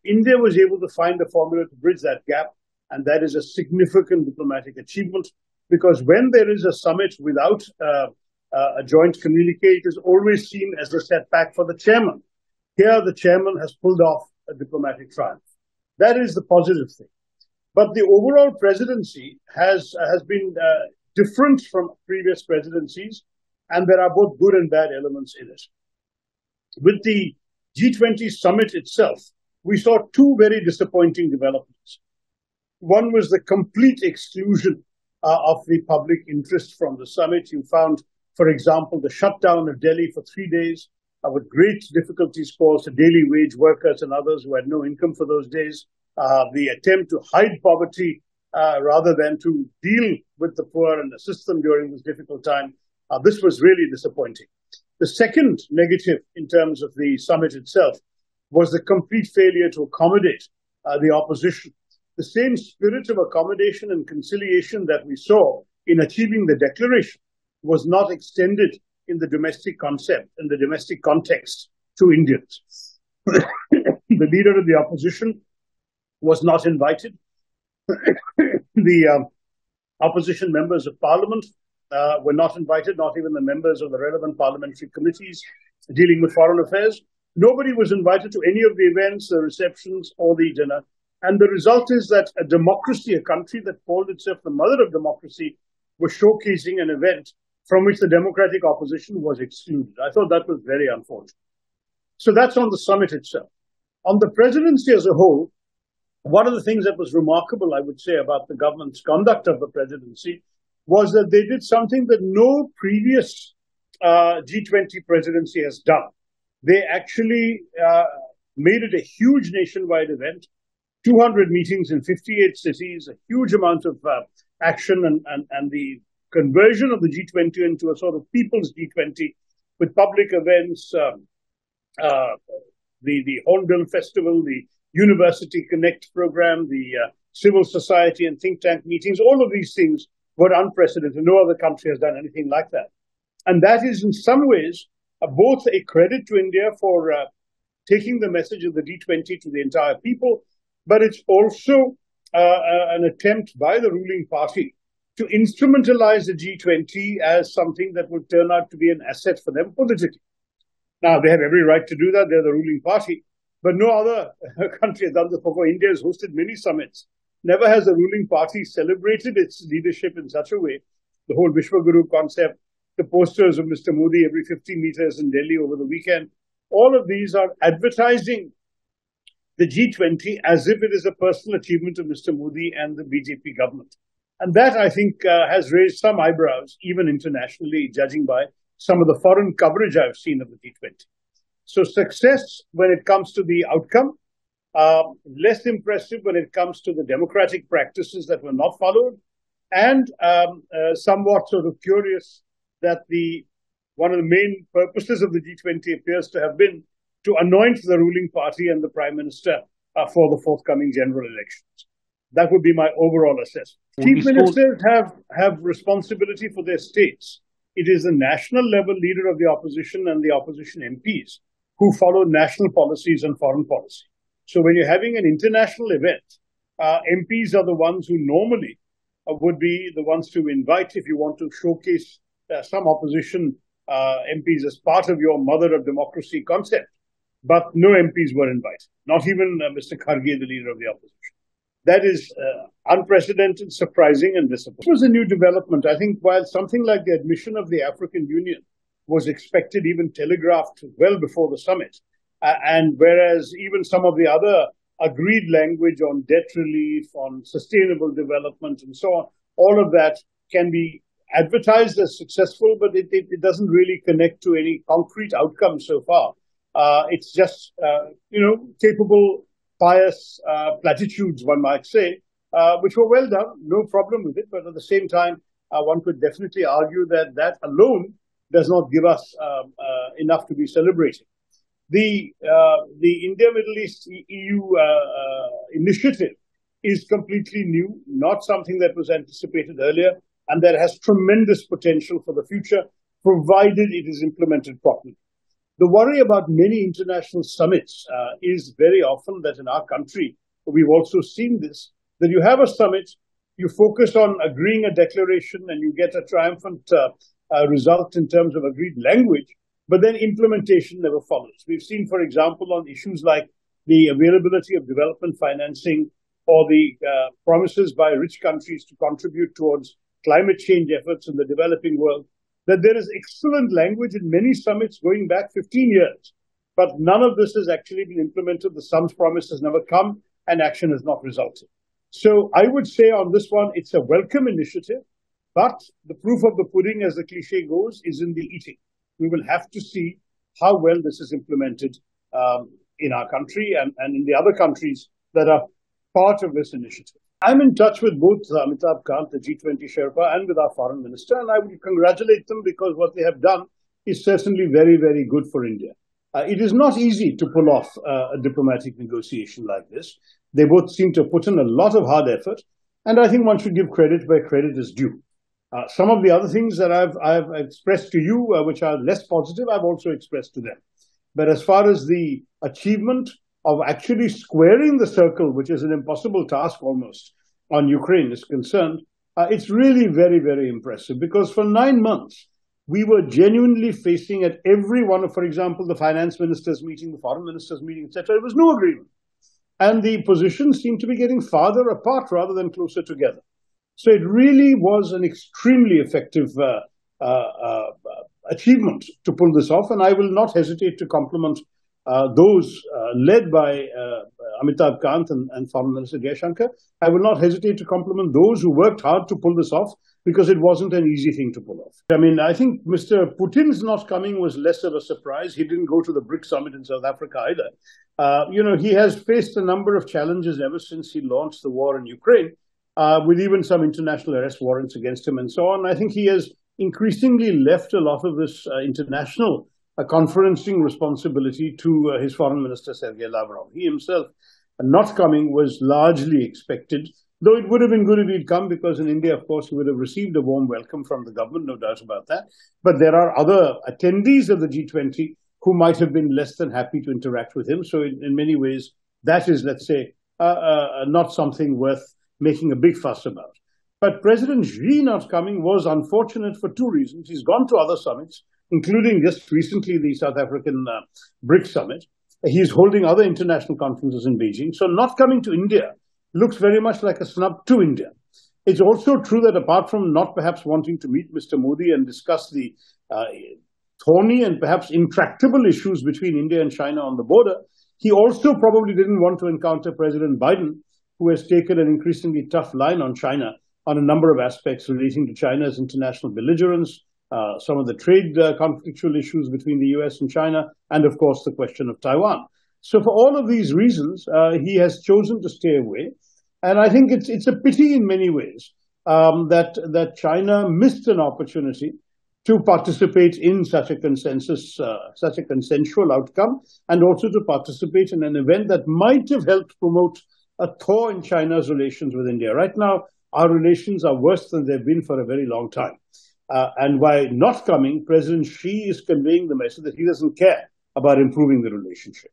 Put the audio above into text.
India was able to find a formula to bridge that gap, and that is a significant diplomatic achievement, because when there is a summit without a joint communique, it is always seen as a setback for the chairman. Here, the chairman has pulled off a diplomatic triumph. That is the positive thing. But the overall presidency has been different from previous presidencies, and there are both good and bad elements in it. With the G20 summit itself, we saw two very disappointing developments. One was the complete exclusion of the public interest from the summit. You found, for example, the shutdown of Delhi for 3 days, with great difficulties caused to daily wage workers and others who had no income for those days. The attempt to hide poverty rather than to deal with the poor and assist them during this difficult time. This was really disappointing. The second negative in terms of the summit itself was the complete failure to accommodate the opposition. The same spirit of accommodation and conciliation that we saw in achieving the declaration was not extended in the domestic concept and the domestic context to Indians. The leader of the opposition was not invited. The opposition members of parliament were not invited, not even the members of the relevant parliamentary committees dealing with foreign affairs. Nobody was invited to any of the events, the receptions, or the dinner. And the result is that a democracy, a country that called itself the mother of democracy, was showcasing an event from which the democratic opposition was excluded. I thought that was very unfortunate. So that's on the summit itself. On the presidency as a whole, one of the things that was remarkable, I would say, about the government's conduct of the presidency was that they did something that no previous G20 presidency has done. They actually made it a huge nationwide event, 200 meetings in 58 cities, a huge amount of action, and the conversion of the G20 into a sort of people's G20 with public events, the Hornbill Festival, the University Connect program, the civil society and think tank meetings. All of these things were unprecedented. No other country has done anything like that. And that is in some ways both a credit to India for taking the message of the G20 to the entire people, but it's also an attempt by the ruling party to instrumentalize the G20 as something that will turn out to be an asset for them politically. Now, they have every right to do that. They're the ruling party. But no other country has done this before. India has hosted many summits. Never has the ruling party celebrated its leadership in such a way. The whole Vishwaguru concept, the posters of Mr. Modi every 50 meters in Delhi over the weekend, all of these are advertising the G20 as if it is a personal achievement of Mr. Modi and the BJP government. And that, I think, has raised some eyebrows, even internationally, judging by some of the foreign coverage I've seen of the G20. So success when it comes to the outcome, less impressive when it comes to the democratic practices that were not followed, and somewhat sort of curious that one of the main purposes of the G20 appears to have been to anoint the ruling party and the Prime Minister for the forthcoming general elections. That would be my overall assessment. Chief ministers have responsibility for their states. It is the national level leader of the opposition and the opposition MPs who follow national policies and foreign policy. So when you're having an international event, MPs are the ones who normally would be the ones to invite if you want to showcase some opposition MPs as part of your mother of democracy concept. But no MPs were invited, not even Mr. Kharge, the leader of the opposition. That is unprecedented, surprising, and disappointing. This was a new development. I think while something like the admission of the African Union was expected, even telegraphed well before the summit, and whereas even some of the other agreed language on debt relief, on sustainable development, and so on, all of that can be advertised as successful, but it doesn't really connect to any concrete outcome so far. It's just, capable, pious platitudes, one might say, which were well done, no problem with it. But at the same time, one could definitely argue that that alone does not give us enough to be celebrating. The India-Middle East EU initiative is completely new, not something that was anticipated earlier, and that has tremendous potential for the future, provided it is implemented properly. The worry about many international summits is very often that in our country, we've also seen this, that you have a summit, you focus on agreeing a declaration and you get a triumphant result in terms of agreed language, but then implementation never follows. We've seen, for example, on issues like the availability of development financing or the promises by rich countries to contribute towards climate change efforts in the developing world, that there is excellent language in many summits going back 15 years. But none of this has actually been implemented. The sums promised has never come and action has not resulted. So I would say on this one, it's a welcome initiative, but the proof of the pudding, as the cliche goes, is in the eating. We will have to see how well this is implemented in our country and in the other countries that are part of this initiative. I'm in touch with both Amitabh Kant, the G20 Sherpa, and with our foreign minister, and I would congratulate them because what they have done is certainly very, very good for India. It is not easy to pull off a diplomatic negotiation like this. They both seem to have put in a lot of hard effort, and I think one should give credit where credit is due. Some of the other things that I've expressed to you, which are less positive, I've also expressed to them. But as far as the achievement of actually squaring the circle, which is an impossible task almost, on Ukraine is concerned, it's really very, very impressive. Because for 9 months, we were genuinely facing at every one of, for example, the finance ministers meeting, the foreign ministers meeting, etc. There was no agreement. And the positions seemed to be getting farther apart rather than closer together. So it really was an extremely effective achievement to pull this off. And I will not hesitate to compliment those led by Amitabh Kant and Foreign Minister Jaishankar. I will not hesitate to compliment those who worked hard to pull this off, because it wasn't an easy thing to pull off. I mean, I think Mr. Putin's not coming was less of a surprise. He didn't go to the BRICS summit in South Africa either. He has faced a number of challenges ever since he launched the war in Ukraine, with even some international arrest warrants against him and so on. I think he has increasingly left a lot of this international conferencing responsibility to his foreign minister, Sergei Lavrov. He himself not coming was largely expected, though it would have been good if he'd come, because in India, of course, he would have received a warm welcome from the government, no doubt about that. But there are other attendees of the G20 who might have been less than happy to interact with him. So in many ways, that is, let's say, not something worth making a big fuss about. But President Xi not coming was unfortunate for two reasons. He's gone to other summits, including just recently the South African BRICS summit. He's holding other international conferences in Beijing. So not coming to India looks very much like a snub to India. It's also true that apart from not perhaps wanting to meet Mr. Modi and discuss the thorny and perhaps intractable issues between India and China on the border, he also probably didn't want to encounter President Biden, who has taken an increasingly tough line on China on a number of aspects relating to China's international belligerence, some of the trade conflictual issues between the US and China, and of course the question of Taiwan. So for all of these reasons, he has chosen to stay away. And I think it's a pity in many ways that China missed an opportunity to participate in such a consensus, such a consensual outcome, and also to participate in an event that might have helped promote a thaw in China's relations with India. Right now, our relations are worse than they've been for a very long time. And by not coming, President Xi is conveying the message that he doesn't care about improving the relationship.